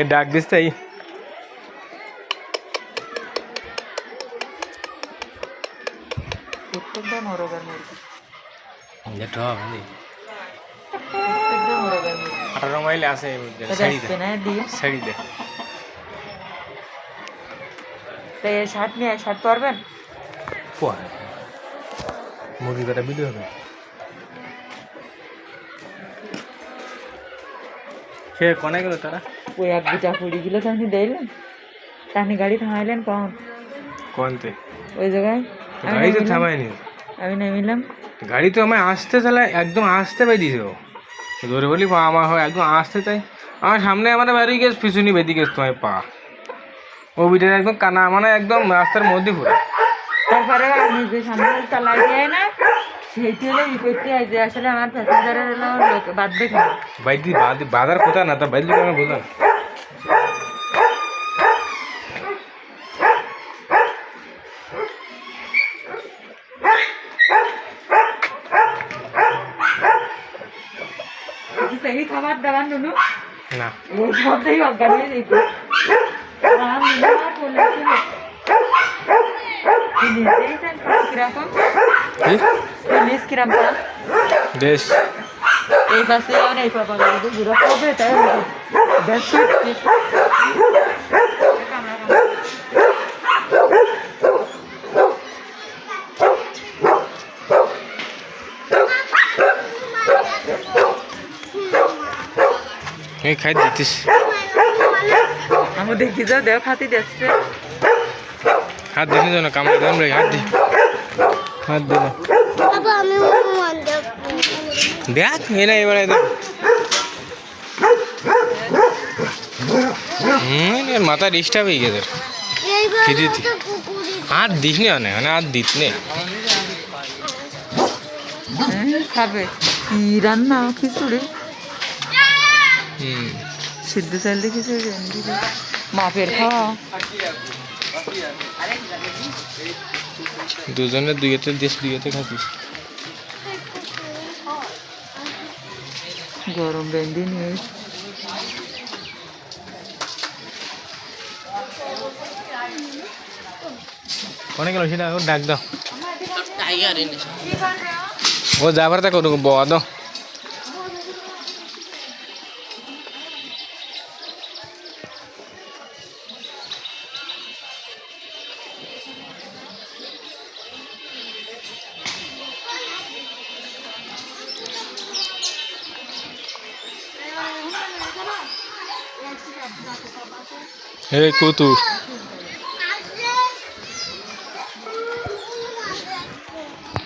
এ ডাক দিস তাই প্রত্যেকটা মরগার মুরগি, যেটা হবে প্রত্যেকটা মরগার মুরগি 18 মাইল আছে আসবে না দিয়ে। শাড়ি দে তো এই শার্ট নিয়ে শার্ট পারবেন? মুরগি কটা বিলি হবে সে কোনে গেল তারা ওই এক দুটা পড়ে গেল, তো আপনি দেখলেন, আপনি গাড়ি থামাইলেন কখন? কোনতে ওই জায়গায় গাড়ি তো থামায়নি, আমি নামিলাম। গাড়ি তো আমায় আসতে তাহলে একদম আসতে পাই দিয়েছে ও ধরে বলি পা আমার হয় একদম আসতে তাই আমার সামনে আমার বাড়ি গেছে পিছুনি বেঁধে গেছে তোমায় পা ও বিটার একদম কানা মানে একদম রাস্তার মধ্যে পুরো তারপরে আমি যে সামনে চালাই যায় না, সেইটি হলো ই করতে হয় যে আসলে আমার প্যাসেঞ্জারের হলো লোক বাঁধবে কেন? বাইদি বাজার কোথা না তা বাইদি আমি বললাম সেই খাবার দাবার নুনু না ওই সবটাই অজ্ঞান হয়ে যেত। কিরকম পুলিশ কিরকম বেশ এই পাশে আর এই পাপা ঘুরে হবে তাই এই খাই দিতিস আমি দেখি যাও দেখ খাতি দেখছে হাত দিনে যেন কামড়ে কামড়ে হাত দি হাত দিল দেখ এনে এবারে দেখ মাথা ডিস্টার্ব হয়ে গেছে হাত দিস নি অনেক হাত দিস নে খাবে কি রান্না খিচুড়ি হুম সিদ্ধ চাল দিয়ে খিচুড়ি মাপের খাওয়া দুজনে দুইতে দেশ দুইতে খাচ্ছিস গরম বেন্দি নিয়ে কোনে গেল সেটা ডাক দাও ও যাবার তা করুক বয়া দাও হে কুতু